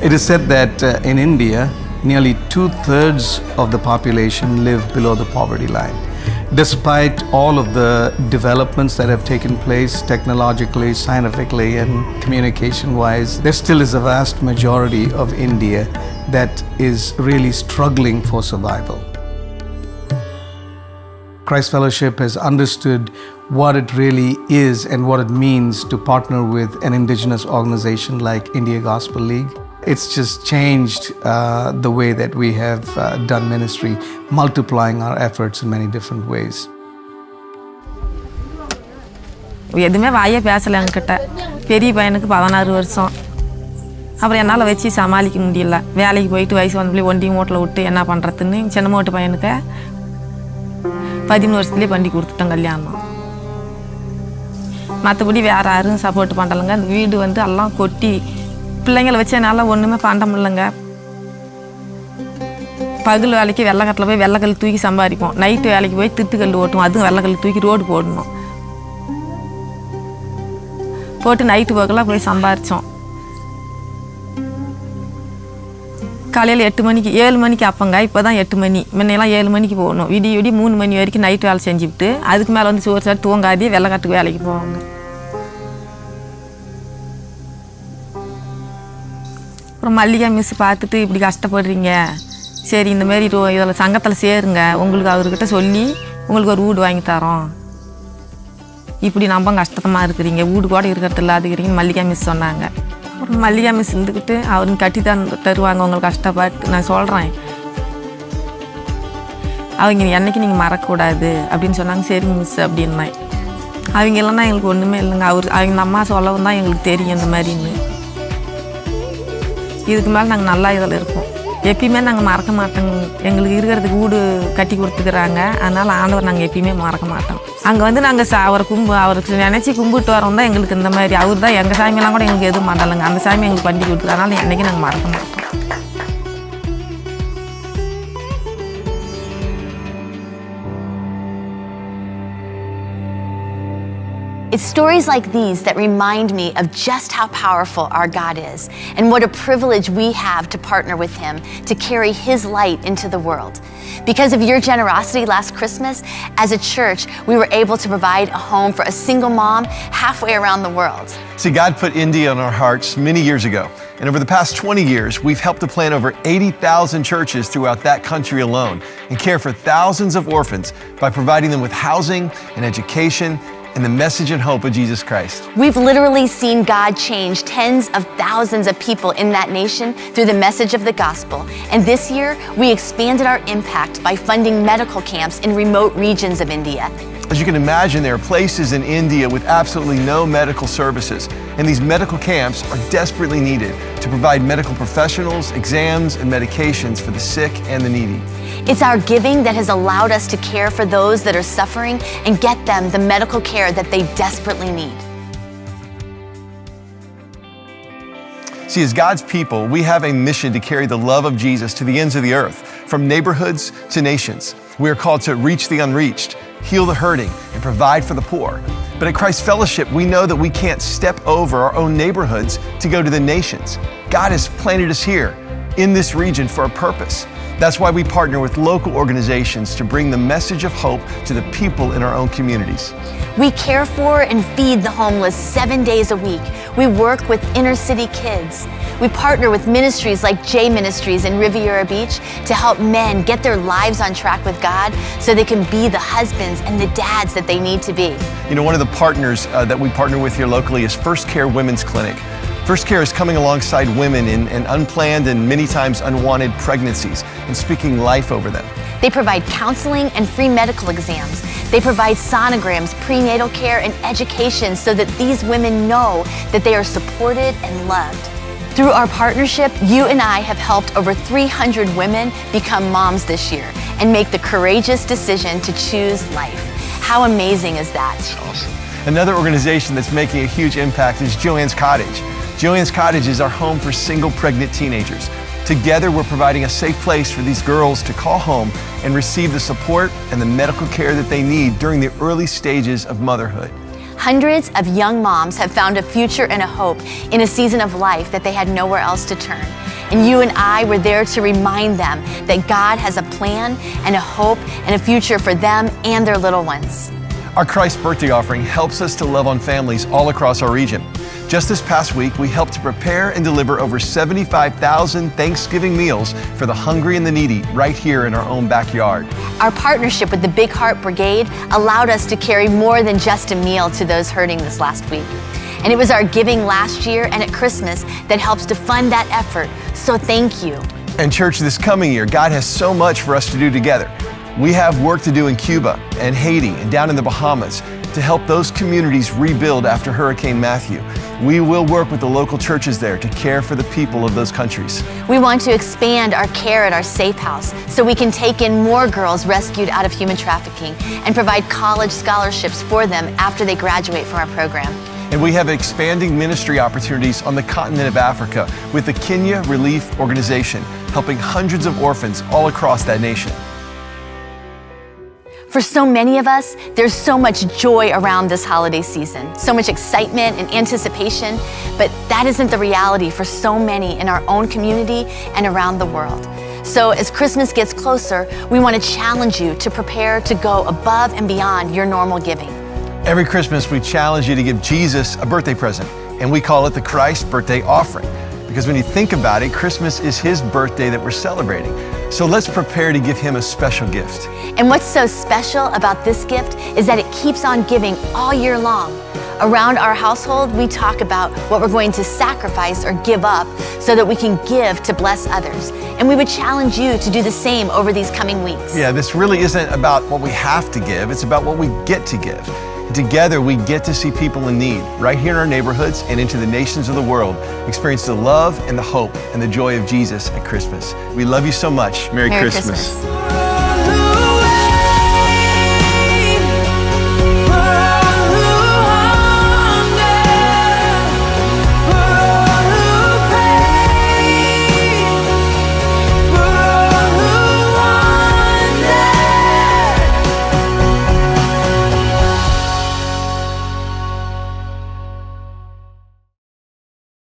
It is said that in India, nearly 2/3 of the population live below the poverty line. Despite all of the developments that have taken place technologically, scientifically, and communication-wise, there still is a vast majority of India that is really struggling for survival. Christ Fellowship has understood what it really is and what it means to partner with an indigenous organization like India Gospel League. It's just changed the way that we have done ministry, multiplying our efforts in many different ways. எதுவுமே வாயே பேசலை என்கிட்ட. பெரிய பையனுக்கு 16 வருஷம். அப்புறம் என்னால் வச்சு சமாளிக்க முடியல. வேலைக்கு போயிட்டு வயசு வந்து ஒண்டியும் ஓட்டில் விட்டு என்ன பண்ணுறதுன்னு சின்ன மோட்டு பையனுக்கு 13 வருஷத்துலேயே பண்ணி கொடுத்துட்டோம் கல்யாணம். மற்றபடி வேறு யாரும் சப்போர்ட் பண்ணலைங்க. அந்த வீடு வந்து எல்லாம் கொட்டி பிள்ளைங்களை வச்சு என்னால் ஒன்றுமே பண்ண முடியலங்க. பகல் வேலைக்கு வெள்ளைக்கட்டில் போய் வெள்ளைக்கல் தூக்கி சம்பாதிப்போம். நைட்டு வேலைக்கு போய் திட்டுக்கல் ஓட்டுவோம். அதுவும் வெள்ளைக்கல் தூக்கி ரோடு போடணும். போட்டு நைட்டு போக்கெல்லாம் போய் சம்பாரித்தோம். காலையில் 8 மணிக்கு 7 மணிக்கு அப்பங்க. இப்போ தான் 8 மணி. முன்னையெல்லாம் 7 மணிக்கு போகணும். விடி 3 மணி வரைக்கும் நைட்டு வேலை செஞ்சுவிட்டு அதுக்கு மேலே வந்து சோறு சாப்பிட்டு தூங்காதே வெள்ளைக்காட்டுக்கு வேலைக்கு போவாங்க. அப்புறம் மல்லிகா மிஸ் பார்த்துட்டு இப்படி கஷ்டப்படுறீங்க, சரி இந்தமாரி இதில் சங்கத்தில் சேருங்க, உங்களுக்கு அவர்கிட்ட சொல்லி உங்களுக்கு ஒரு வீடு வாங்கி தரோம், இப்படி நம்ம கஷ்டமாக இருக்கிறீங்க, வீடு கூட இருக்கிறது இல்லாதுக்கிறீங்கன்னு மல்லிகா மிஸ் சொன்னாங்க. அப்புறம் மல்லிகா மிஸ் இருந்துக்கிட்டு அவருங்க கட்டி தான் தருவாங்க உங்களுக்கு கஷ்டப்பட்டு நான் சொல்கிறேன், அவங்க என்றைக்கு நீங்கள் மறக்கக்கூடாது அப்படின்னு சொன்னாங்க. சரிங்க மிஸ் அப்படின்னேன். அவங்க இல்லைன்னா எங்களுக்கு ஒன்றுமே இல்லைங்க. அவங்க அம்மா சொல்லவும் தான் எங்களுக்கு தெரியும் இந்த மாதிரின்னு. இதுக்கு மேலே நாங்கள் நல்லா இதில் இருப்போம். எப்பயுமே நாங்கள் மறக்க மாட்டோங்க. எங்களுக்கு இருக்கிறதுக்கு வீடு கட்டி கொடுத்துக்கிறாங்க. அதனால் ஆண்டவர் நாங்கள் எப்பயுமே மறக்க மாட்டோம். அங்கே வந்து நாங்கள் அவருக்கு நினச்சி கும்பிட்டு வரோம் தான் எங்களுக்கு இந்த மாதிரி. அவர் தான் எங்கள் சாமியெல்லாம் கூட எங்களுக்கு எதுவும் பண்ணலைங்க. அந்த சாமி எங்களுக்கு பண்ணி கொடுத்துருக்கு. அதனால் என்றைக்கும் நாங்கள் மறக்க மாட்டோம். It's stories like these that remind me of just how powerful our God is and what a privilege we have to partner with Him to carry His light into the world. Because of your generosity last Christmas, as a church, we were able to provide a home for a single mom halfway around the world. See, God put India on our hearts many years ago. And over the past 20 years, we've helped to plant over 80,000 churches throughout that country alone and care for thousands of orphans by providing them with housing and education and the message and hope of Jesus Christ. We've literally seen God change tens of thousands of people in that nation through the message of the gospel. And this year, we expanded our impact by funding medical camps in remote regions of India. As you can imagine, there are places in India with absolutely no medical services, and these medical camps are desperately needed to provide medical professionals, exams, and medications for the sick and the needy. It's our giving that has allowed us to care for those that are suffering and get them the medical care that they desperately need. See, as God's people, we have a mission to carry the love of Jesus to the ends of the earth, from neighborhoods to nations. We are called to reach the unreached, heal the hurting, and provide for the poor. But at Christ Fellowship, we know that we can't step over our own neighborhoods to go to the nations. God has planted us here in this region for a purpose. That's why we partner with local organizations to bring the message of hope to the people in our own communities. We care for and feed the homeless 7 days a week. We work with inner city kids. We partner with ministries like J Ministries in Riviera Beach to help men get their lives on track with God so they can be the husbands and the dads that they need to be. You know, one of the partners that we partner with here locally is First Care Women's Clinic. First Care is coming alongside women in unplanned and many times unwanted pregnancies and speaking life over them. They provide counseling and free medical exams. They provide sonograms, prenatal care, and education so that these women know that they are supported and loved. Through our partnership, you and I have helped over 300 women become moms this year and make the courageous decision to choose life. How amazing is that? Awesome. Another organization that's making a huge impact is Joanne's Cottage. Joanne's Cottage is our home for single pregnant teenagers. Together, we're providing a safe place for these girls to call home and receive the support and the medical care that they need during the early stages of motherhood. Hundreds of young moms have found a future and a hope in a season of life that they had nowhere else to turn. And you and I were there to remind them that God has a plan and a hope and a future for them and their little ones. Our Christ birthday offering helps us to love on families all across our region. Just this past week, we helped to prepare and deliver over 75,000 Thanksgiving meals for the hungry and the needy right here in our own backyard. Our partnership with the Big Heart Brigade allowed us to carry more than just a meal to those hurting this last week. And it was our giving last year and at Christmas that helps to fund that effort. So thank you. And church, this coming year, God has so much for us to do together. We have work to do in Cuba and Haiti and down in the Bahamas to help those communities rebuild after Hurricane Matthew. We will work with the local churches there to care for the people of those countries. We want to expand our care at our safe house so we can take in more girls rescued out of human trafficking and provide college scholarships for them after they graduate from our program. And we have expanding ministry opportunities on the continent of Africa with the Kenya Relief Organization, helping hundreds of orphans all across that nation. For so many of us, there's so much joy around this holiday season, so much excitement and anticipation, but that isn't the reality for so many in our own community and around the world. So as Christmas gets closer, we want to challenge you to prepare to go above and beyond your normal giving. Every Christmas, we challenge you to give Jesus a birthday present, and we call it the Christ Birthday Offering. Because when you think about it, Christmas is His birthday that we're celebrating. So let's prepare to give Him a special gift. And what's so special about this gift is that it keeps on giving all year long. Around our household, we talk about what we're going to sacrifice or give up so that we can give to bless others. And we would challenge you to do the same over these coming weeks. Yeah, this really isn't about what we have to give, it's about what we get to give. Together, we get to see people in need right here in our neighborhoods and into the nations of the world, experience the love and the hope and the joy of Jesus at Christmas. We love you so much. Merry Christmas.